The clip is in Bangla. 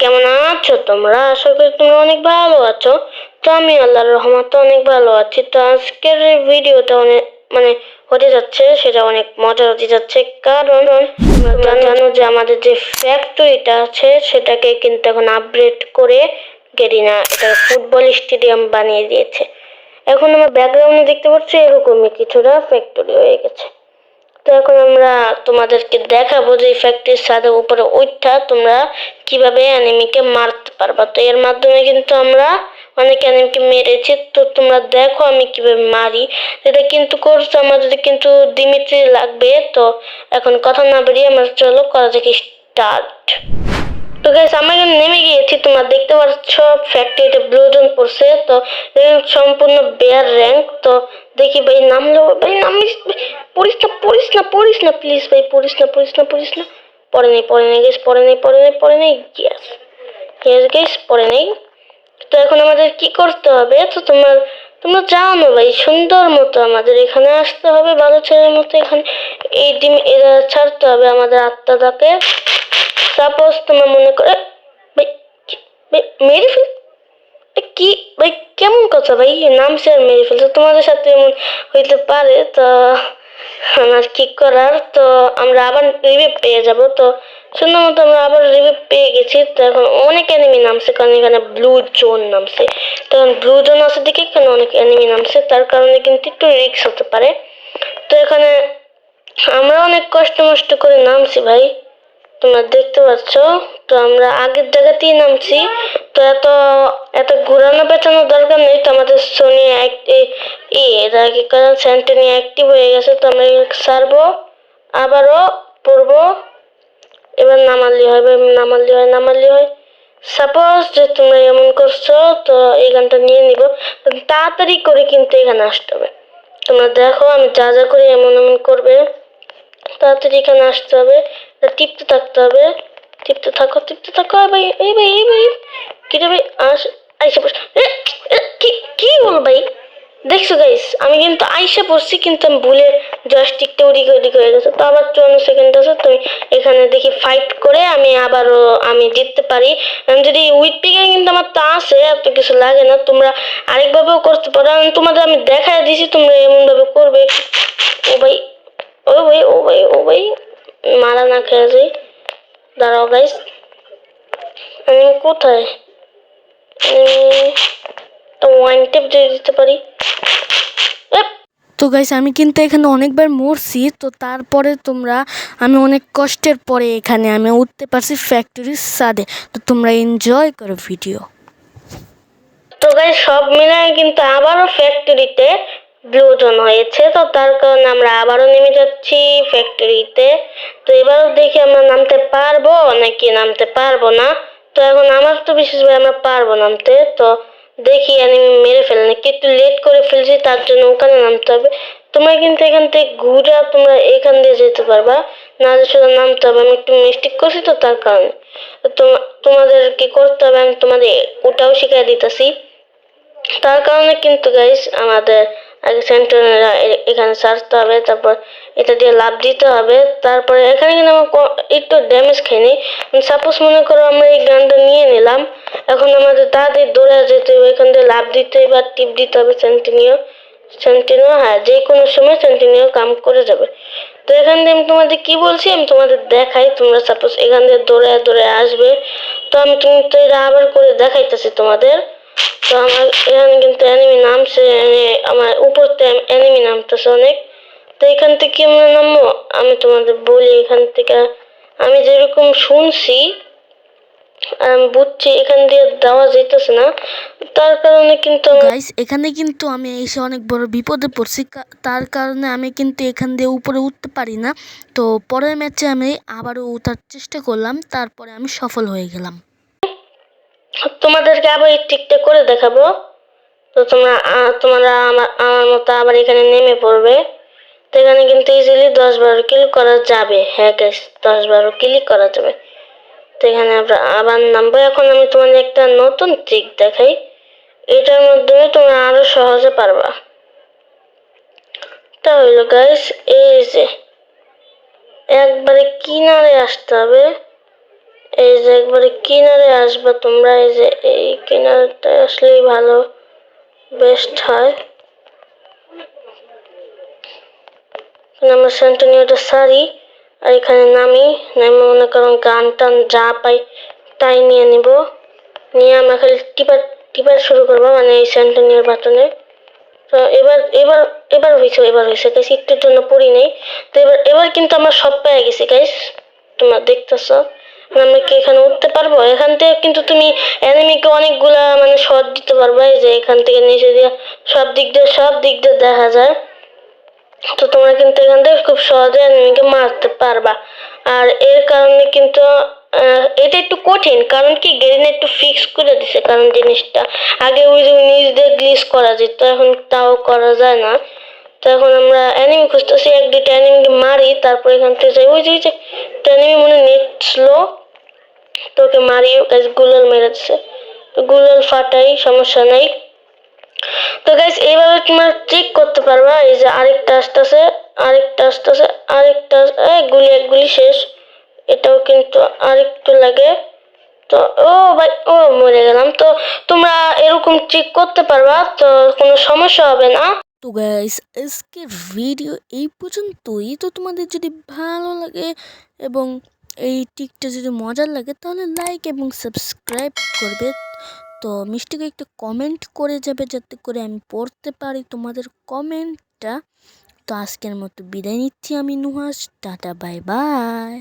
কেমন আছো তোমরা? আশা করি তোমরা অনেক ভালো আছো। তো আমি আল্লাহর রহমতে অনেক ভালো আছি। তো আজকের এই ভিডিওটা অনেক মানে হতে যাচ্ছে, সেটা অনেক মজা হতে যাচ্ছে, কারণ তোমরা জানো যে আমাদের যে ফ্যাক্টরিটা আছে সেটাকে কিন্তু এখন আপগ্রেড করে গেরিনা এটা ফুটবল স্টেডিয়াম বানিয়ে দিয়েছে। এখন আমার ব্যাকগ্রাউন্ডে দেখতে পাচ্ছ এরকমই কিছুটা ফ্যাক্টরি হয়ে গেছে। তো এখন আমরা তোমাদেরকে দেখাবো যে ফ্যাক্টরির ছাদের উপরে ওইটা তোমরা কিভাবে অ্যানিমিকে মারতে পারবা। তো এর মাধ্যমে কিন্তু আমরা অনেক অ্যানিমিকে মেরেছি। তো তোমরা দেখো আমি কিভাবে মারি। এটা কিন্তু কোর্স আমাদের কিন্তু দিমিত্রি লাগবে। তো এখন কথা না বেরিয়ে আমরা চলো করা যাক স্টার্ট। তো গাইস আমরা কিন্তু নেমে গিয়েছি, তোমরা দেখতে পাচ্ছ ফ্যাক্টরিতে ব্লু জোন পড়ছে। তো সম্পূর্ণ বেয়ার র্যাঙ্ক। তো দেখি ভাই নামলো, ভাই নামিস, পড়িস না প্লিজ ভাই, পড়িস না। পড়ে নেই গাইস, পড়ে নেই গাইস, পড়ে নেই। তো এখন আমাদের কি করতে হবে? তো তোমরা যাও না ভাই, সুন্দর মতো আমাদের এখানে আসতে হবে, ভালো ছেলের মতো এখানে এই ডিম এরা ছাড়তে হবে আমাদের আত্মাটাকে। সাপোজ তোমরা মনে করে ভাই মেরে ফেল, কি ভাই কেমন কথা ভাই, নামছে আর মেরে ফেলছে, তোমাদের সাথে এমন হইতে পারে। তো আমার কি করার? তো আমরা আবার রিভিভ পেয়ে যাব। তো সুন্দর মতো আমরা আবার রিভিভ পেয়ে গেছি। তো এখন অনেক এনিমি নামছে, কারণ এখানে ব্লু জোন নামছে। তখন ব্লু জোন আছে দেখে এখানে অনেক এনিমি নামছে, তার কারণে কিন্তু একটু রিস্ক হতে পারে। তো এখানে আমরা অনেক কষ্ট করে নামছি ভাই, তোমরা দেখতে পাচ্ছ। তো আমরা আগের জায়গাতেই নামছি। তো এত ঘোরানো পেছানোর দরকার নেই। তো আমাদের সোনি এটা কি কারণ সেন্টিনি অ্যাক্টিভ হয়ে গেছে। তো আমরা ছাড়বো, আবারও পড়বো। এবার নামালি হয়। সাপোজ যে তোমরা এমন করছো, তো এই গানটা নিয়ে নিব। তাড়াতাড়ি করে কিন্তু এখানে আসতে হবে। তোমরা দেখো আমি যা করে এমন করবে, তাড়াতাড়ি এখানে আসতে হবে, টিপতে থাকতে হবে। টিপতে থাকো ভাই। এই ভাই কি রে ভাই, আইসা পড়ছ। কি হলো ভাই? দেখছো গাইস আমি কিন্তু আইসা পড়ছি, কিন্তু আমি ভুলে জয়স্টিকটা ওদিকে হয়ে গেছে। তো আবার 54 সেকেন্ড আছে। তো এখানে দেখি ফাইট করে আমি জিততে পারি। যদি উইথ পিকে কিন্তু আমার তা আছে, এত কিছু লাগে না। তোমরা আরেকভাবেও করতে পারো, তোমাদের আমি দেখাই দিছি, তোমরা এমন ভাবে করবে। ও ভাই ও ভাই মারা না খেয়ে যাই। দাঁড়াও গাইস, আমি কোথায়? তো ওয়ান টেপ দিয়ে দিতে পারি। তো গাইস আমি কিন্তু এখানে অনেকবার মরছি। তো তারপরে আমি অনেক কষ্টের পরে এখানে আমি উঠতে পারছি ফ্যাক্টরির ছাদে। তো তোমরা এনজয় করো ভিডিও। তো গাইস সব মিলায় কিন্তু আবারও ফ্যাক্টরিতে ব্লু জোন হয়েছে। তো তার কারণে আমরা আবারও নেমে যাচ্ছি ফ্যাক্টরিতে। তো এবারও দেখি আমরা নামতে পারবো নাকি নামতে পারবো না। তো এখন আমার তো বিশেষ ভাবে আমরা পারবো নামতে। তো দেখি আমি মেরে ফেলি নাকি, একটু লেট করে ফেলছি, তার জন্য ওখানে নামতে হবে। তোমরা কিন্তু এখান থেকে ঘুরে তোমরা এখান দিয়ে যেতে পারবা, না যে শুধু নামতে হবে। আমি একটু মিস্টেক করছি, তো তার কারণে তোমাদের কি করতে হবে আমি তোমাদের ওটাও শিখাই দিতেছি। তার কারণে কিন্তু গাইস আমাদের আগে সেন্টিনেলা এখানে ছাড়তে হবে, তারপর এটা দিয়ে লাভ দিতে হবে। তারপরে এখানে কিন্তু আমার একটু ড্যামেজ খাইনি। সাপোজ মনে করো আমরা এই গানটা নিয়ে নিলাম, এখন আমাদের তাড়াতাড়ি দৌড়ে যেতে হবে, এখান দিয়ে লাভ দিতে হবে আর টিপ দিতে হবে। সেন্টিনিও হ্যাঁ, যে কোনো সময় সেন্টিনিও কাম করে যাবে। তো এখান দিয়ে আমি তোমাদের কি বলছি আমি তোমাদের দেখাই। তোমরা সাপোজ এখান দিয়ে দৌড়ে আসবে। তো আমি কিন্তু এটা আবার করে দেখাইতেছি তোমাদের। তো আমার এখানে কিন্তু এনিমি নামছে, আমার উপর থেকে এনিমি নামতেছে অনেক। তো এখান থেকে আমরা নামবো, আমি তোমাদের বলি। এখান থেকে আমি যেরকম শুনছি আমি বুঝছি এখান দিয়ে দেওয়া যেতেছে না, তার কারণে কিন্তু গাইস এখানে কিন্তু আমি এসে অনেক বড় বিপদে পড়ছি। তার কারণে আমি কিন্তু এখান দিয়ে উপরে উঠতে পারি না। তো পরের ম্যাচে আমি আবারও ওঠার চেষ্টা করলাম, তারপরে আমি সফল হয়ে গেলাম। তোমাদেরকে আবার এই ট্রিকটা করে দেখাবো। তো তোমরা আমার মতো আবার এখানে নেমে পড়বে। তো এখানে কিন্তু ইজিলি 10-12 কিল করা যাবে। হ্যাঁ গাইস 10-12 কিলই করা যাবে। তো এখানে আমরা আবার নামবো। এখন আমি তোমাদের একটা নতুন ট্রিক দেখাই, এটার মাধ্যমে তোমরা আরো সহজে পারবা। তা হইলো গাইস, এই যে একবারে কিনারে আসতে হবে, এই যে একবারে কিনারে আসবা তোমরা, এই যে এই কিনারটা আসলেই ভালো বেস্ট হয়। আমরা সেন্টিনিউটা সারি আর এখানে নামি মনে করুন গান টান যা পাই তাই নিয়ে নিব, নিয়ে আমরা খালি টিপার টিপার শুরু করবো মানে এই সেন্টিনিউর বাটনে। তো এবার এবার এবার হয়েছে গাইস, একটুর জন্য পড়ি নেই। তো এবার কিন্তু আমরা সব পেয়ে গেছি গাইস, তোমরা দেখতেছ। আমরা কি এখানে উঠতে পারবো? এখান থেকে কিন্তু তুমি এনিমিকে অনেকগুলা মানে শট দিতে পারবা, এই যে এখান থেকে নিচে দিয়ে সব দিক দিয়ে দেখা যায়। তো তোমরা কিন্তু এখান থেকে খুব সহজে এনিমিকে মারতে পারবা। আর এর কারণে কিন্তু এটা একটু কঠিন, কারণ কি গেরিনা একটু ফিক্স করে দিছে, কারণ জিনিসটা আগে ওই যে নিজ দিয়ে গ্লিচ করা যেত, এখন তাও করা যায় না। তো এখন আমরা এনিমি খুঁজতেছি, এক দুইটা এনিমিকে মারি, তারপর এখান থেকে যাই। ওই যে এনিমি মনে নেট স্লো, তোকে মারি গাছ গুলাল মেরে দিছে, গুলাল ফাটাই সমস্যা নাই। তো গাইস এইভাবে তোমরা ট্রিক করতে পারবা। এই যে আরেকটা এক গুলি শেষ, এটাও কিন্তু আরেকটু লাগে। তো ও ভাই ও মরে গেলাম। তো তোমরা এরকম ট্রিক করতে পারবা, তো কোনো সমস্যা হবে না। তো গাইস আজকের ভিডিও এই পর্যন্তই। তো তোমাদের যদি ভালো লাগে এবং এই টিকটা যদি মজার লাগে তাহলে লাইক এবং সাবস্ক্রাইব করবে। তো মিষ্টিকে একটা কমেন্ট করে যাবে যাতে করে আমি পড়তে পারি তোমাদের কমেন্টটা। তো আজকের মতো বিদায় নিচ্ছি আমি নুহাস, টাটা বাই বাই।